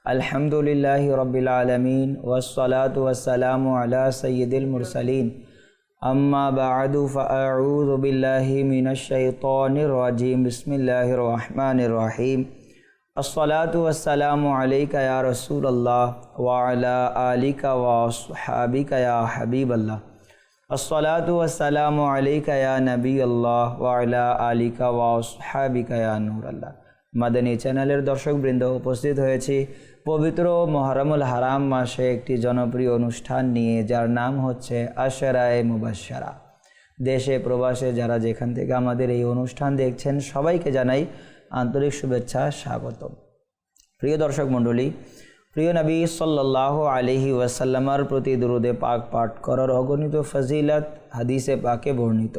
अल्हम्दुलिल्लाहि रब्बिल आलमीन वस्सलातु वस्सलामु अला सय्यिदिल मुरसलीन अम्मा बअदु फ़अऊज़ु बिल्लाहि मिनश शैतानिर रजीम बिस्मिल्लाहिर रहमानिर रहीम अस्सलातु वस्सलामु अलैका या रसूलल्लाह व अला आलिका व अस्हाबिका या हबीबल्लाह अस्सलातु वस्सलामु अलैका या नबीअल्लाह व अला आलिका व अस्हाबिका या नूरल्लाह। মাদানী চ্যানেলের দর্শকবৃন্দ, উপস্থিত হয়েছি পবিত্র মুহররমুল হারাম মাসে একটি জনপ্রিয় অনুষ্ঠান নিয়ে, যার নাম হচ্ছে আশরায়ে মুবাশশারা। দেশে প্রবাসে যারা যেখান থেকে আমাদের এই অনুষ্ঠান দেখছেন, সবাইকে জানাই আন্তরিক শুভেচ্ছা, স্বাগতম। প্রিয় দর্শক মণ্ডলী, প্রিয় নবী সাল্লাল্লাহু আলাইহি ওয়াসাল্লামের প্রতি দুরূদে পাক পাঠ করার অগণিত ফজিলত হাদিসে পাকে বর্ণিত।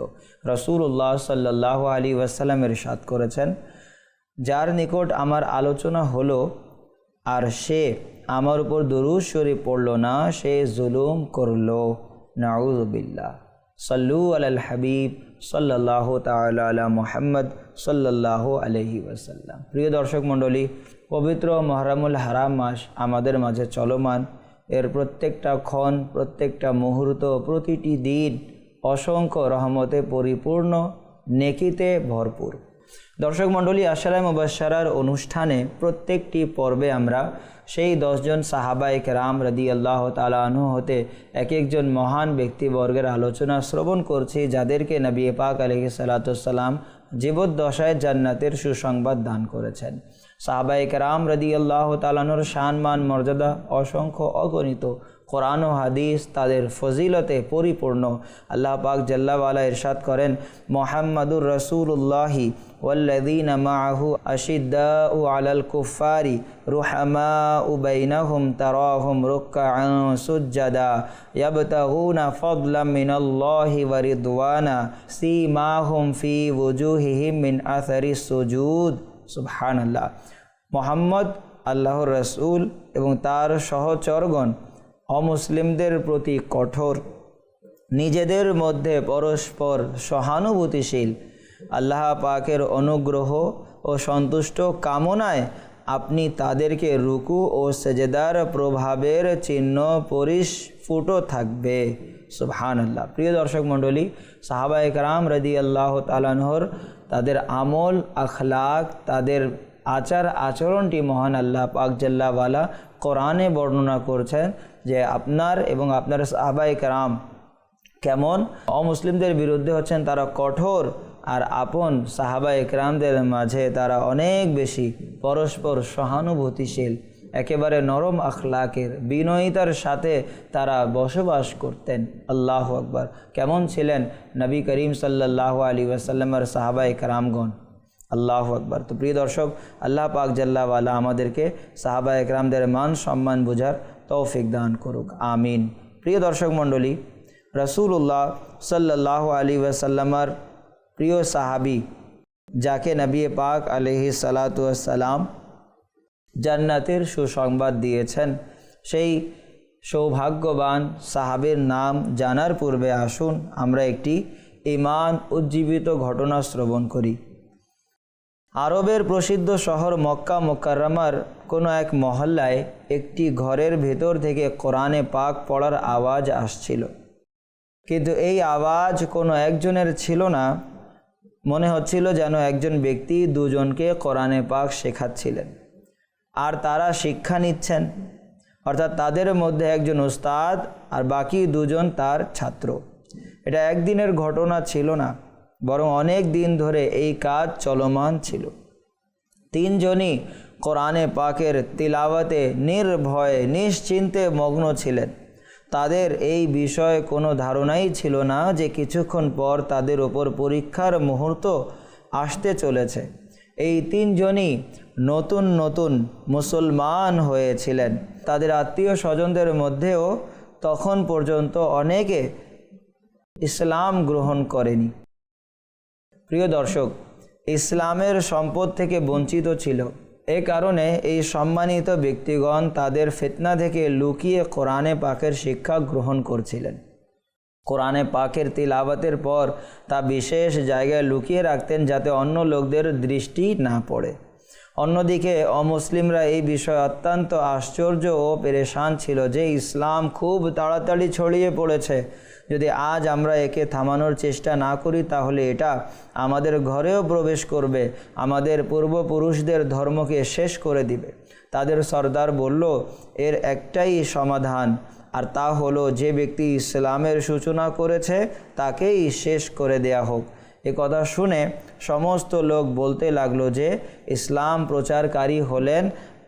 রাসূলুল্লাহ সাল্লাল্লাহু আলাইহি ওয়াসাল্লাম ইরশাদ করেছেন, যার নিকট আমার আলোচনা হলো আর সে আমার উপর দুরূদ শরীফ পড়ল না, সে জুলুম করলো। নাউযু বিল্লাহ। সাল্লু আলাল হাবিব সাল্লাল্লাহু তাআলা আলা মুহাম্মদ সাল্লাল্লাহু আলাইহি ওয়াসাল্লাম। প্রিয় দর্শক মণ্ডলী, পবিত্র মুহররমুল হারাম মাস আমাদের মাঝে চলমান। এর প্রত্যেকটা ক্ষণ, প্রত্যেকটা মুহূর্ত, প্রতিটি দিন অসংখ্য রহমতে পরিপূর্ণ, নেকিতে ভরপুর। দর্শক মণ্ডলী, আশরায়ে মুবাশশারার অনুষ্ঠানে প্রত্যেকটি পর্বে আমরা সেই 10 জন সাহাবায়ে কেরাম রাদিয়াল্লাহু তাআলা আনহু হতে এক একজন মহান ব্যক্তিবর্গের আলোচনা শ্রবণ করছি, যাদেরকে নবী পাক আলাইহিস সালাতু ওয়াস সালাম জীবদ্দশায় জান্নাতের সুসংবাদ দান করেছেন। সাহাবায়ে কেরাম রাদিয়াল্লাহু তাআলা আনহুর শান-মান মর্যাদা অসংখ্য অগণিত। কোরআন ও হাদিস তাদের ফজিলতে পরিপূর্ণ। আল্লাহ পাক জাল্লা ওয়ালা ইরশাদ করেন, মুহাম্মাদুর রাসূলুল্লাহি ওয়াল্লাযীনা মাআহু আশিদ্দাউ আলাল কুফারি রুহামাউ বাইনাহুম তারাহুম রুকআন সুজ্জাদা ইয়াবতাগুনা ফাদলাম মিনাল্লাহি ওয়া রিদওয়ানা সীমাহুম ফি ওয়ুজুহিহিম মিন আসারিস সুজুদ। সুবহানাল্লাহ। মুহাম্মদ আল্লাহর রাসূল এবং তার সহচরগণ অমুসলিমদের প্রতি কঠোর, নিজেদের মধ্যে পরস্পর সহানুভূতিশীল। আল্লাহ পাকের অনুগ্রহ ও সন্তুষ্ট কামনায় আপনি তাদেরকে রুকু ও সেজদার প্রভাবের চিহ্ন পরিস্ফুট থাকবে। সুবহানাল্লাহ। প্রিয় দর্শক মণ্ডলী, সাহাবায়ে কেরাম রাদিয়াল্লাহু তাআলা আনহুর তাদের আমল, আখলাক, তাদের আচার আচরণটি মহান আল্লাহ পাক জাল্লা ওয়ালা কোরআনে বর্ণনা করছেন যে আপনার এবং আপনার সাহাবায়ে কেরাম কেমন অমুসলিমদের বিরুদ্ধে হচ্ছেন, তারা কঠোর, আর আপন সাহাবায়ে কেরামদের মাঝে তারা অনেক বেশি পরস্পর সহানুভূতিশীল, একেবারে নরম আখলাকের, বিনয়িতার সাথে তারা বসবাস করতেন। আল্লাহু আকবার। কেমন ছিলেন নবী করিম সাল্লাল্লাহু আলাইহি ওয়াসাল্লামের সাহাবায়ে কেরামগণ? আল্লাহু আকবার। তো প্রিয় দর্শক, আল্লাহ পাক জাল্লা ওয়ালা আমাদেরকে সাহাবায়ে কেরামদের মান সম্মান বোঝার তৌফিক দান করুক, আমিন। প্রিয় দর্শক মণ্ডলী, রাসূলুল্লাহ সাল্লাল্লাহু আলাইহি ওয়াসাল্লামের প্রিয় সাহাবী, যাকে নবী পাক আলাইহিস সালাতু ওয়াস সালাম জান্নাতের সুসংবাদ দিয়েছেন, সেই সৌভাগ্যবান সাহাবীর নাম জানার পূর্বে আসুন আমরা একটি ঈমান উজ্জীবিত ঘটনা শ্রবণ করি। আরবের প্রসিদ্ধ শহর মক্কা মুকাররমার কোনো এক মহল্লায় একটি ঘরের ভেতর থেকে কোরআনে পাক পড়ার আওয়াজ আসছিল, কিন্তু এই আওয়াজ কোনো একজনের ছিল না। মনে হচ্ছিল যেন একজন ব্যক্তি দুজনকে কোরআনে পাক শেখাচ্ছিলেন, আর তারা শিক্ষা নিচ্ছেন, অর্থাৎ তাদের মধ্যে একজন উস্তাদ আর বাকি দুজন তার ছাত্র। এটা একদিনের ঘটনা ছিল না, বরং অনেক দিন ধরে এই কাজ চলমান ছিল। তিনজনই কোরআনে পাকের তিলাওয়াতে নির্ভয়ে নিশ্চিন্তে মগ্ন ছিলেন। তাদের এই বিষয়ে কোনো ধারণাই ছিল না যে কিছুক্ষণ পর তাদের ওপর পরীক্ষার মুহূর্ত আসতে চলেছে। এই তিনজনই নতুন নতুন মুসলমান হয়েছিলেন। তাদের আত্মীয় স্বজনদের মধ্যেও তখন পর্যন্ত অনেকে ইসলাম গ্রহণ করেনি। প্রিয় দর্শক, ইসলামের সম্পদ থেকে বঞ্চিত ছিল। এই কারণে এই সম্মানিত ব্যক্তিগণ তাদের ফিতনা থেকে লুকিয়ে কোরআনে পাকের শিক্ষা গ্রহণ করছিলেন। কোরআনে পাকের তিলাওয়াতের পর তা বিশেষ জায়গায় লুকিয়ে রাখতেন, যাতে অন্য লোকদের দৃষ্টি না পড়ে। অন্যদিকে অমুসলিমরা এই বিষয়ে অত্যন্ত আশ্চর্য ও পেরেশান ছিল যে ইসলাম খুব তাড়াতাড়ি ছড়িয়ে পড়েছে। যদি আজ আমরা একে থামানোর চেষ্টা না করি তাহলে এটা আমাদের ঘরেও প্রবেশ করবে, আমাদের পূর্বপুরুষদের ধর্মকে শেষ করে দিবে। তাদের সর্দার বলল, এর একটাই সমাধান, আর তা হলো যে ব্যক্তি ইসলামের সূচনা করেছে তাকেই শেষ করে দেয়া হোক। এ কথা শুনে সমস্ত লোক বলতে লাগলো যে ইসলাম প্রচারকারী হলেন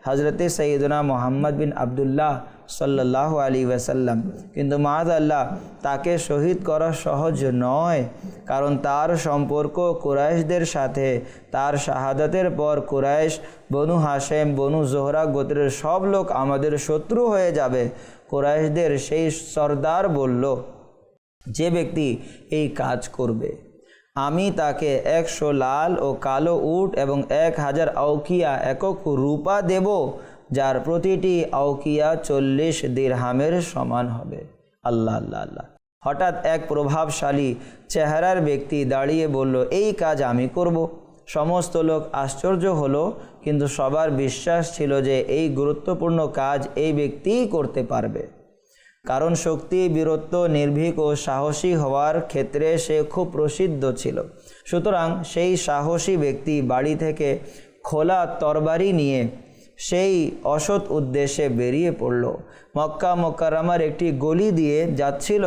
হজরতে সৈয়দনা মুহাম্মদ বিন আবদুল্লাহ সাল্লাল্লাহু আলাইহি ওয়াসাল্লাম। কিন্তু মাআযাল্লাহ তাকে শহীদ করা সহজ নয়, কারণ তার সম্পর্ক কুরাইশদের সাথে। তার শাহাদাতের পর কুরাইশ, বনু হাশেম, বনু জোহরা গোত্রের সব লোক আমাদের শত্রু হয়ে যাবে। কুরাইশদের সেই সর্দার বলল, যে ব্যক্তি এই কাজ করবে আমি তাকে 100 লাল ও কালো উট এবং 1000 আউকিয়া একক রূপা দেব, যার প্রতিটি আউকিয়া 40 দিরহামের সমান হবে। আল্লাহ আল্লাহ আল্লাহ। হঠাৎ এক প্রভাবশালী চেহারার ব্যক্তি দাঁড়িয়ে বলল, এই কাজ আমি করব। সমস্ত লোক আশ্চর্য হলো, কিন্তু সবার বিশ্বাস ছিল যে এই গুরুত্বপূর্ণ কাজ এই ব্যক্তিই করতে পারবে, কারণ শক্তি, বীরত্ব, নির্ভীক ও সাহসী হওয়ার ক্ষেত্রে সে খুব প্রসিদ্ধ ছিল। সুতরাং সেই সাহসী ব্যক্তি বাড়ি থেকে খোলা তরবারি নিয়ে সেই অসৎ উদ্দেশ্যে বেরিয়ে পড়ল। মক্কা মুকাররমার একটি গলি দিয়ে যাচ্ছিল,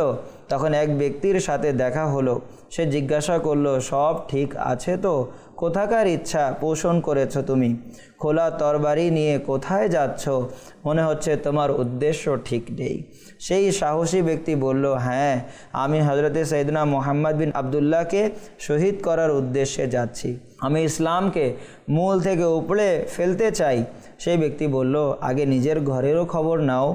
তখন এক ব্যক্তির সাথে দেখা হলো। সে জিজ্ঞাসা করলো, সব ঠিক আছে তো? কোথাকার ইচ্ছা পোষণ করেছ তুমি? খোলা তরবারি নিয়ে কোথায় যাচ্ছ? মনে হচ্ছে তোমার উদ্দেশ্য ঠিক নেই। সেই সাহসী ব্যক্তি বলল, হ্যাঁ, আমি হজরতে সৈয়দনা মুহাম্মদ বিন আবদুল্লাহকে শহীদ করার উদ্দেশ্যে যাচ্ছি। আমি ইসলামকে মূল থেকে উপড়ে ফেলতে চাই। সেই ব্যক্তি বলল, আগে নিজের ঘরেরও খবর নাও।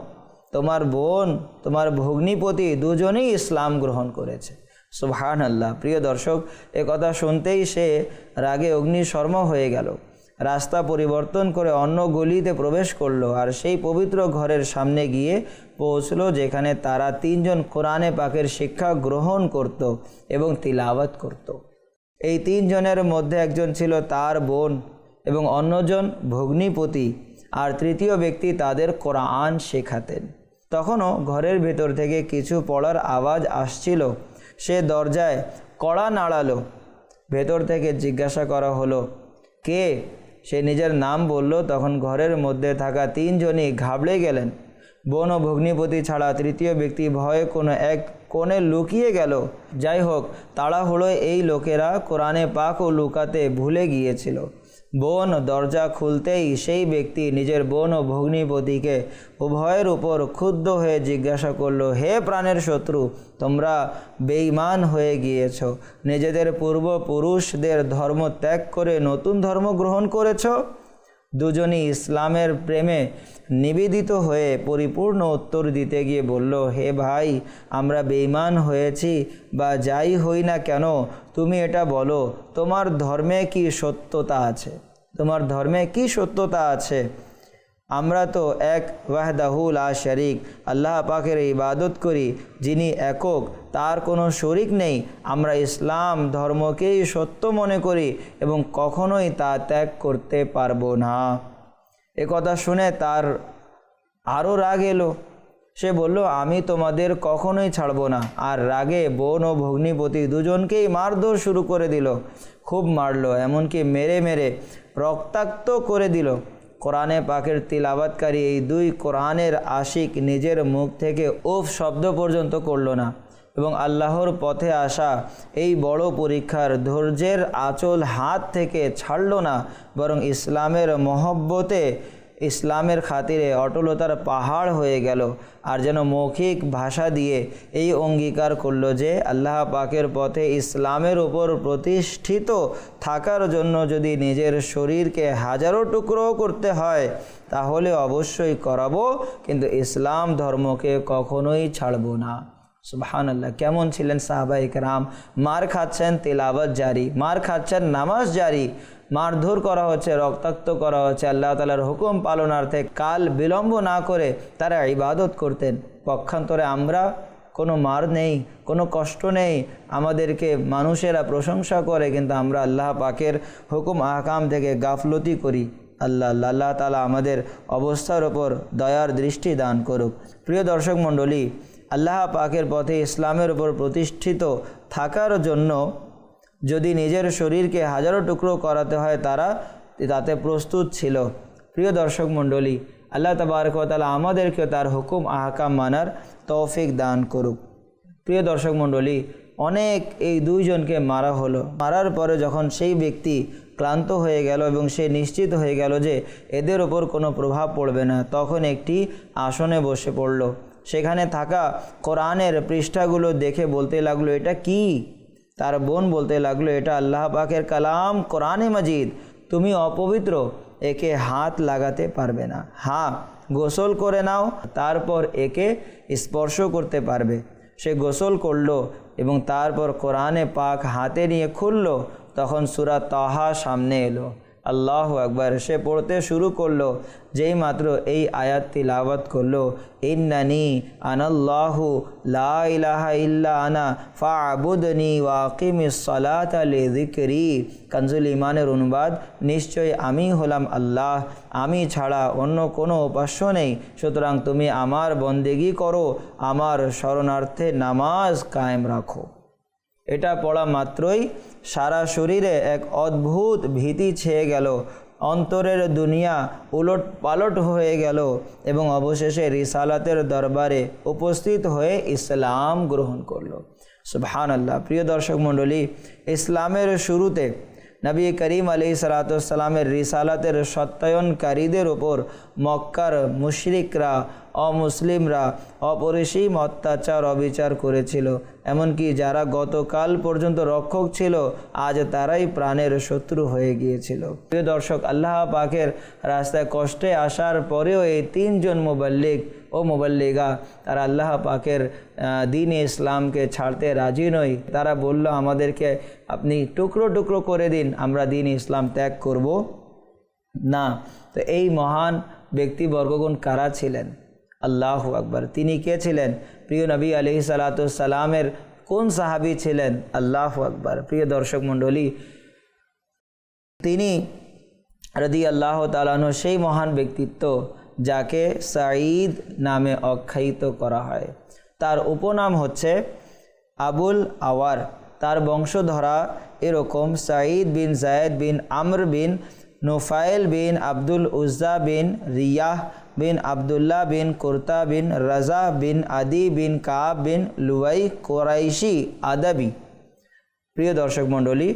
তোমার বোন, তোমার ভগ্নিপতি দুজনেই ইসলাম গ্রহণ করেছে। সুবহানাল্লাহ। প্রিয় দর্শক, এ কথা শুনতেই সে রাগে অগ্নিশর্ম হয়ে গেল। রাস্তা পরিবর্তন করে অন্য গলিতে প্রবেশ করলো, আর সেই পবিত্র ঘরের সামনে গিয়ে পৌঁছলো যেখানে তারা 3 জন কোরআনে পাকের শিক্ষা গ্রহণ করত এবং তিলাওয়াত করত। এই 3 জনের মধ্যে একজন ছিল তার বোন এবং অন্যজন ভগ্নিপতি, আর তৃতীয় ব্যক্তি তাদের কোরআন শেখাতেন। তখনও ঘরের ভেতর থেকে কিছু পড়ার আওয়াজ আসছিল। সে দরজায় কড়া নাড়ালো। ভেতর থেকে জিজ্ঞাসা করা হলো, কে? সে নিজের নাম বলল। তখন ঘরের মধ্যে থাকা 3 জনই ঘাবড়ে গেলেন। বোন ও ভগ্নিপতি ছাড়া তৃতীয় ব্যক্তি ভয়ে কোনো এক কোণে লুকিয়ে গেল। যাই হোক, তাড়াহুড়োয় এই লোকেরা কোরআনে পাকও লুকাতে ভুলে গিয়েছিল। বোন দরজা খুলতেই সেই ব্যক্তি নিজের বোন ও ভগ্নিপতিকে উভয়ের উপর ক্ষুব্ধ হয়ে জিজ্ঞাসা করল, হে প্রাণের শত্রু, তোমরা বেঈমান হয়ে গিয়েছ, নিজেদের পূর্বপুরুষদের ধর্ম ত্যাগ করে নতুন ধর্ম গ্রহণ করেছ। দুজনই ইসলামের প্রেমে নিবেদিত হয়ে পরিপূর্ণ উত্তর দিতে গিয়ে বলল, হে ভাই, আমরা বেঈমান হয়েছি বা যাই হই না কেন, তুমি এটা বলো, তোমার ধর্মে কি সত্যতা আছে? তোমার ধর্মে কি সত্যতা আছে? আমরা তো এক ওয়াহদাহু লা শারিক আল্লাহ পাকের ইবাদত করি, যিনি একক, তার কোনো শরিক নেই। আমরা ইসলাম ধর্মকেই সত্য মনে করি এবং কখনোই তা ত্যাগ করতে পারবো না। এ কথা শুনে তার আরও রাগ এলো। সে বলল, আমি তোমাদের কখনোই ছাড়বো না। আর রাগে বোন ও ভগ্নিপতি দুজনকেই মারধর শুরু করে দিল। খুব মারল, এমনকি মেরে মেরে রক্তাক্ত করে দিল। কোরআনে পাকের তিলাওয়াতকারী এই 2 কোরআনের আশিক নিজের মুখ থেকে উফ শব্দ পর্যন্ত করল না এবং আল্লাহর পথে আসা এই বড় পরীক্ষার ধৈর্যের আঁচল হাত থেকে ছাড়ল না, বরং ইসলামের মহব্বতে, ইসলামের খাতিরে অটলতার পাহাড় হয়ে গেল। আর যেন মৌখিক ভাষা দিয়ে এই অঙ্গীকার করল যে আল্লাহ পাকের পথে ইসলামের উপর প্রতিষ্ঠিত থাকার জন্য যদি নিজের শরীরকে হাজারো টুকরো করতে হয় তাহলে অবশ্যই করাবো, কিন্তু ইসলাম ধর্মকে কখনোই ছাড়বো না। সুবহানাল্লাহ। কেমন ছিলেন সাহাবায়ে কেরাম? মার খাচ্ছেন, তিলাওয়াত জারি, মার খাচ্ছেন, নামাজ জারি, মারধর করা হচ্ছে, রক্তাক্ত করা হচ্ছে, আল্লাহ তাআলার হুকুম পালনার্থে কাল বিলম্ব না করে তারা ইবাদত করতেন। পক্ষান্তরে আমরা কোনো মার নেই, কোনো কষ্ট নেই, আমাদেরকে মানুষেরা প্রশংসা করে, কিন্তু আমরা আল্লাহ পাকের হুকুম আহকাম থেকে গাফলতি করি। আল্লাহ আল্লাহ তাআলা আমাদের অবস্থার ওপর দয়ার দৃষ্টি দান করুক। প্রিয় দর্শক মণ্ডলী, আল্লাহ পাকের পথে ইসলামের উপর প্রতিষ্ঠিত থাকার জন্য যদি নিজের শরীরকে হাজারো টুকরো করাতে হয় তারা তাতে প্রস্তুত ছিল। প্রিয় দর্শক মণ্ডলী, আল্লাহ তাবারক ওয়া তাআলা আমাদেরকে তার হুকুম আহকাম মানার তৌফিক দান করুক। প্রিয় দর্শক মণ্ডলী, অনেক এই দুইজনকে মারা হলো। মারার পরে যখন সেই ব্যক্তি ক্লান্ত হয়ে গেল এবং সে নিশ্চিত হয়ে গেল যে এদের ওপর কোনো প্রভাব পড়বে না, তখন একটি আসনে বসে পড়ল। সেখানে থাকা কোরআনের পৃষ্ঠাগুলো দেখে বলতে লাগলো, এটা কি? তার বোন বলতে লাগলো, এটা আল্লাহ পাকের কালাম কোরআনে মাজিদ, তুমি অপবিত্র, একে হাত লাগাতে পারবে না। হ্যাঁ, গোসল করে নাও, তারপর একে স্পর্শ করতে পারবে। সে গোসল করলো এবং তারপর কোরআনে পাক হাতে নিয়ে খুললো। তখন সূরা তাহা সামনে এলো। আল্লাহু আকবার। সে পড়তে শুরু করলো। যেই মাত্র এই আয়াত তিলাওয়াত করলো, ইন্নানি আনাল্লাহু লা ইলাহা ইল্লা আনা ফা'বুদনি ওয়া আকিমিস সালাতা লিযিকরি। কানজুল ইমানের অনুবাদ, নিশ্চয়ই আমি হলাম আল্লাহ, আমি ছাড়া অন্য কোনো উপাস্য নেই, সুতরাং তুমি আমার বন্দেগী করো, আমার শরণার্থে নামাজ কায়েম রাখো। এটা পড়া মাত্রই সারা শরীরে এক অদ্ভুত ভীতি ছেয়ে গেল, অন্তরের দুনিয়া উলট পালট হয়ে গেল এবং অবশেষে রিসালাতের দরবারে উপস্থিত হয়ে ইসলাম গ্রহণ করল। সুবহানাল্লাহ। প্রিয় দর্শক মণ্ডলী, ইসলামের শুরুতে নবী করিম আলাইহিসসালামের রিসালাতের সত্যায়নকারীদের ওপর মক্কার মুশরিকরা, অমুসলিমরা অপরিসীম অত্যাচার অবিচার করেছিল। এমনকি যারা গতকাল পর্যন্ত রক্ষক ছিল, আজ তারাই প্রাণের শত্রু হয়ে গিয়েছিল। প্রিয় দর্শক, আল্লাহ পাকের রাস্তায় কষ্টে আসার পরেও এই তিনজন মুবাল্লিগ ও মুবাল্লিগা তারা আল্লাহ পাকের দ্বীন ইসলামকে ছাড়তে রাজি নয়। তারা বলল, আমাদেরকে আপনি টুকরো টুকরো করে দিন, আমরা দ্বীন ইসলাম ত্যাগ করব না। তো এই মহান ব্যক্তিবর্গগণ কারা ছিলেন? আল্লাহু আকবার। তিনি কে ছিলেন? প্রিয় নবী আলাইহিসসালামের কোন সাহাবী ছিলেন? আল্লাহু আকবার। প্রিয় দর্শক মণ্ডলী, তিনি রাদিয়াল্লাহু তাআলা আনহু সেই মহান ব্যক্তিত্ব যাকে সাঈদ নামে আখ্যায়িত করা হয়। তার উপনাম হচ্ছে আবুল আওয়ার। তার বংশধরা এরকম সাঈদ বিন জায়েদ বিন আমর বিন নুফাইল বিন আব্দুল উজ্জা বিন রিয়াহ বিন আবদুল্লাহ বিন কুরতা বিন রাজা বিন আদি বিন কাব বিন লুয়াই কোরাইশি আদাবি। প্রিয় দর্শক মণ্ডলী,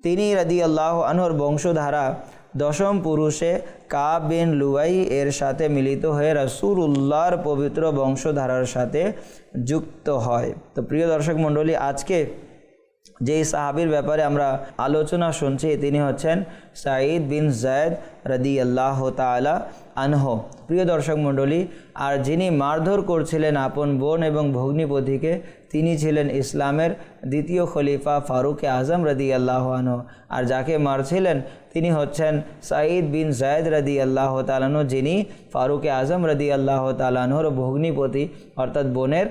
তিনি রাদিয়াল্লাহু আনহুর বংশধারা দশম পুরুষে কাব বিন লুয়াই এর সাথে মিলিত হয়ে রাসূলুল্লাহর পবিত্র বংশধারার সাথে যুক্ত হয়। তো প্রিয় দর্শক মণ্ডলী, আজকে যেই সাহাবীর ব্যাপারে আমরা আলোচনা শুনছি তিনি হচ্ছেন সাঈদ বিন জায়েদ রাদিয়াল্লাহু তাআলা আনহু। প্রিয় দর্শক মণ্ডলী, আর যিনি মারধর করছিলেন আপন বোন এবং ভগ্নিপতিকে, তিনি ছিলেন ইসলামের দ্বিতীয় খলিফা ফারুকে আজম রাদিয়াল্লাহু আনহু। আর যাকে মারছিলেন তিনি হচ্ছেন সাঈদ বিন জায়েদ রাদিয়াল্লাহু তাআলা আনহু, যিনি ফারুকে আজম রাদিয়াল্লাহু তাআলা আনহুর ভগ্নিপতি অর্থাৎ বোনের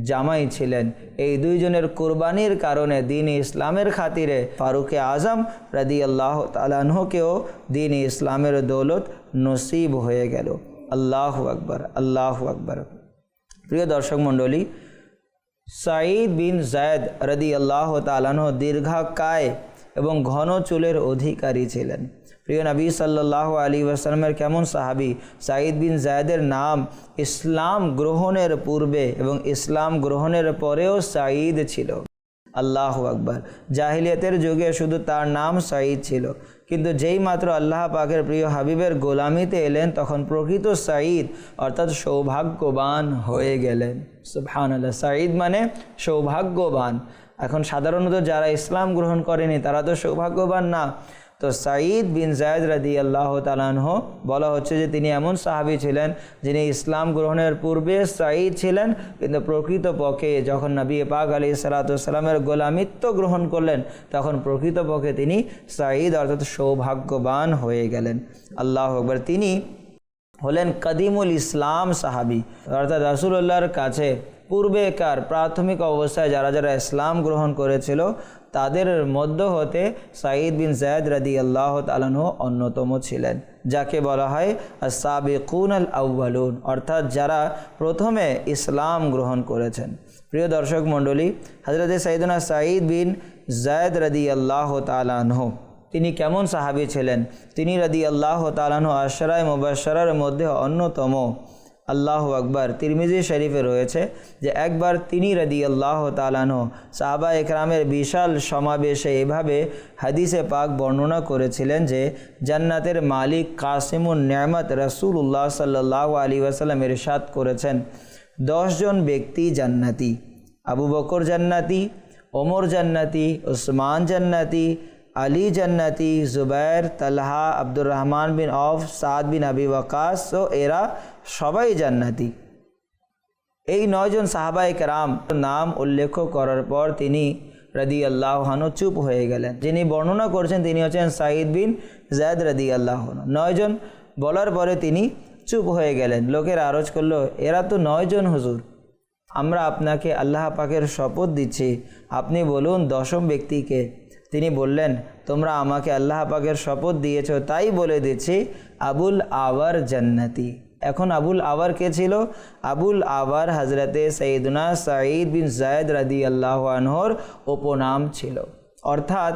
জামাই ছিলেন। এই দুইজনের কুরবানির কারণে দ্বীন ইসলামের খাতিরে ফারুকে আজম রাদিয়াল্লাহু তাআলা আনহুকেও দ্বীন ইসলামের দৌলত নসিব হয়ে গেল। আল্লাহু আকবার, আল্লাহু আকবার। প্রিয় দর্শক মণ্ডলী, সাঈদ বিন জায়েদ রাদিয়াল্লাহু তাআলা আনহু দীর্ঘাকায় এবং ঘন চুলের অধিকারী ছিলেন। প্রিয় নবী সাল্লাল্লাহু আলাইহি ওয়াসাল্লামের কেমন সাহাবী! সাঈদ বিন জায়েদের নাম ইসলাম গ্রহণের পূর্বে এবং ইসলাম গ্রহণের পরেও সাঈদ ছিল। আল্লাহু আকবার। জাহিলিয়াতের যুগে শুধু তার নাম সাঈদ ছিল, কিন্তু যেই মাত্র আল্লাহ পাকের প্রিয় হাবিবের গোলামিতে এলেন তখন প্রকৃত সাঈদ অর্থাৎ সৌভাগ্যবান হয়ে গেলেন। সুবহানাল্লাহ। সাঈদ মানে সৌভাগ্যবান। এখন সাধারণত যারা ইসলাম গ্রহণ করেনি তারা তো সৌভাগ্যবান না। তো সাঈদ বিন জায়েদ রাদিয়াল্লাহু তাআলা আনহু বলা হচ্ছে যে তিনি এমন সাহাবী ছিলেন যিনি ইসলাম গ্রহণের পূর্বে সাঈদ ছিলেন, কিন্তু প্রকৃতপক্ষে যখন নবী পাক আলাইহিস সালাতু ওয়াস সালামের গোলামিত্ব গ্রহণ করলেন তখন প্রকৃতপক্ষে তিনি সাঈদ অর্থাৎ সৌভাগ্যবান হয়ে গেলেন। আল্লাহু আকবার। তিনি হলেন কদিমুল ইসলাম সাহাবী, অর্থাৎ রাসূলুল্লাহর কাছে পূর্বেকার প্রাথমিক অবস্থায় যারা যারা ইসলাম গ্রহণ করেছিল তাদের মধ্য হতে সাঈদ বিন যায়েদ রাদিয়াল্লাহু তাআলা আনহু অন্যতম ছিলেন, যাকে বলা হয় আস-সাবিকুন আল আউয়ালুন, অর্থাৎ যারা প্রথমে ইসলাম গ্রহণ করেছেন। প্রিয় দর্শক মণ্ডলী, হযরত সাইয়েদনা সাঈদ বিন যায়েদ রাদিয়াল্লাহু তাআলা আনহু তিনি কেমন সাহাবী ছিলেন? তিনি রাদিয়াল্লাহু তাআলা আনহু আশরায়ে মুবাশশারার মধ্যে অন্যতম। আল্লাহু আকবার। তিরমিজি শরীফে রয়েছে যে একবার তিনি রাদিয়াল্লাহু তাআলা আনহু সাহাবা একরামের বিশাল সমাবেশে এভাবে হাদিসে পাক বর্ণনা করেছিলেন যে জান্নাতের মালিক কাসিমুন নেয়ামত রাসূলুল্লাহ সাল্লাল্লাহু আলাইহি ওয়াসাল্লাম ইরশাদ করেছেন, 10 জন ব্যক্তি জান্নাতি, আবু বকর জান্নাতি, ওমর জান্নাতি, উসমান জান্নাতি, আলী জান্নাতি, জুবাইর, তালহা, আব্দুর রহমান বিন আউফ, সাদ বিন আবি ওয়াকাস, ও এরা সবাই জান্নাতি। এই 9 জন সাহাবায়ে কেরাম নাম উল্লেখ করার পর তিনি রাদিয়াল্লাহু আনহু চুপ হয়ে গেলেন। যিনি বর্ণনা করছেন তিনি হচ্ছেন সাঈদ বিন যায়েদ রাদিয়াল্লাহু আনহু। 9 জন বলার পরে তিনি চুপ হয়ে গেলেন। লোকের আরজ করলো, এরা তো 9 জন হুজুর, আমরা আপনাকে আল্লাহ পাকের শপথ দিচ্ছি, আপনি বলুন 10ম ব্যক্তিকে। তিনি বললেন, তোমরা আমাকে আল্লাহ পাকের শপথ দিয়েছ, তাই বলে দিচ্ছি আবুল আওয়ার জান্নাতি। এখন আবুল আওয়ার কে ছিল? আবুল আওয়ার হযরতে সাইয়েদনা সাঈদ বিন যায়েদ রাদিয়াল্লাহু আনহুর উপনাম ছিল, অর্থাৎ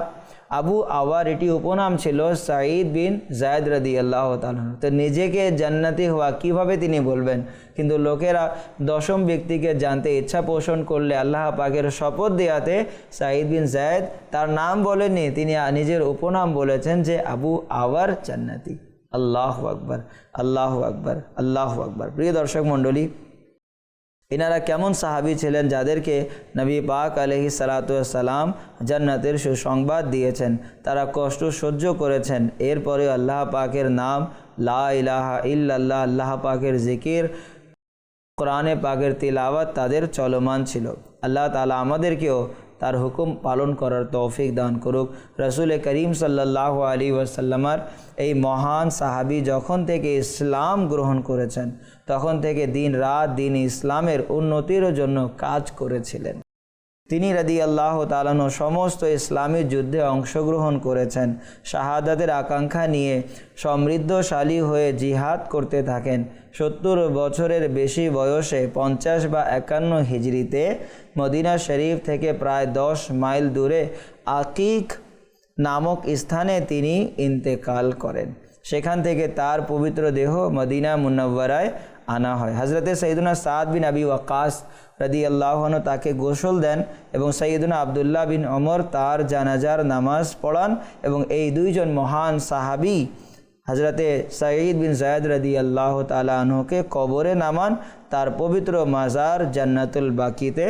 আবু আওয়ার এটি উপনাম ছিল সাঈদ বিন যায়েদ রাদিয়াল্লাহু তাআলা। তো নিজেকে জান্নাতি হওয়া কিভাবে তিনি বলবেন? কিন্তু লোকেরা 10ম ব্যক্তিকে জানতে ইচ্ছা পোষণ করলে আল্লাহ পাকের শপথ দেয়াতে সাঈদ বিন যায়েদ তার নাম বলেননি, তিনি নিজের উপনাম বলেছেন যে আবু আওয়ার জান্নাতি। আল্লাহু আকবার, আল্লাহু আকবার, আল্লাহু আকবার। প্রিয় দর্শক মণ্ডলী, এনারা কেমন সাহাবী ছিলেন যাদেরকে নবী পাক আলাইহিস সালাতু ওয়াস সালাম জান্নাতের সুসংবাদ দিয়েছেন। তারা কষ্ট সহ্য করেছেন, এরপরে আল্লাহ পাকের নাম লা ইলাহা ইল্লাল্লাহ, আল্লাহ পাকের জিকির, কোরআনে পাকের তিলাওয়াত তাদের চলমান ছিল। আল্লাহ তাআলা আমাদেরকেও তার হুকুম পালন করার তৌফিক দান করুক। রাসূল করিম সাল্লাল্লাহু আলাইহি ওয়াসাল্লামের এই মহান সাহাবী যখন থেকে ইসলাম গ্রহণ করেছেন তখন থেকে দিন রাত দিন ইসলামের উন্নতির জন্য কাজ করেছিলেন। তিনি রাদিয়াল্লাহু তাআলা আনহু সমস্ত ইসলামী যুদ্ধে অংশগ্রহণ করেছেন। শাহাদাতের আকাঙ্ক্ষা নিয়ে সমৃদ্ধশালী হয়ে জিহাদ করতে থাকেন। 70 বছরের বেশি বয়সে 50 বা 51 হিজরিতে মদিনা শরীফ থেকে প্রায় 10 মাইল দূরে আকিক নামক স্থানে তিনি ইন্তেকাল করেন। সেখান থেকে তার পবিত্র দেহ মদিনা মুনাওয়ারায় আনা হয়। হযরতে সাইয়েদনা সাদ বিন আবি ওয়াক্কাস রাদিয়াল্লাহু আনহু তাকে গোসল দেন এবং সাইয়েদনা আব্দুল্লাহ বিন ওমর তার জানাজার নামাজ পড়ান এবং এই 2 জন মহান সাহাবী হযরতে সাঈদ বিন যায়েদ রাদিয়াল্লাহু তাআলা আনহুকে কবরে নামান। তার পবিত্র মাজার জান্নাতুল বাকিতে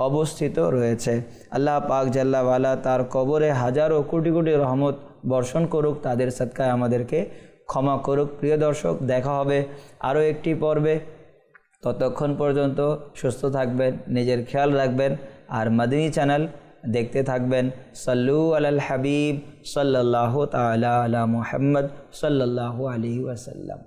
অবস্থিত রয়েছে। আল্লাহ পাক জাল্লা ওয়ালা তার কবরে হাজারো কোটি কোটি রহমত বর্ষণ করুক, তাদের সদকায় আমাদেরকে ক্ষমা করুক। প্রিয় দর্শক, দেখা হবে আরও একটি পর্বে। ততক্ষণ পর্যন্ত সুস্থ থাকবেন, নিজের খেয়াল রাখবেন আর মাদিনী চ্যানেল দেখতে থাকবেন। সাল্লু আলাল হাবিব সাল্লাল্লাহু তাআলা আলা মুহাম্মদ সাল্লাল্লাহু আলাইহি ওয়াসাল্লাম।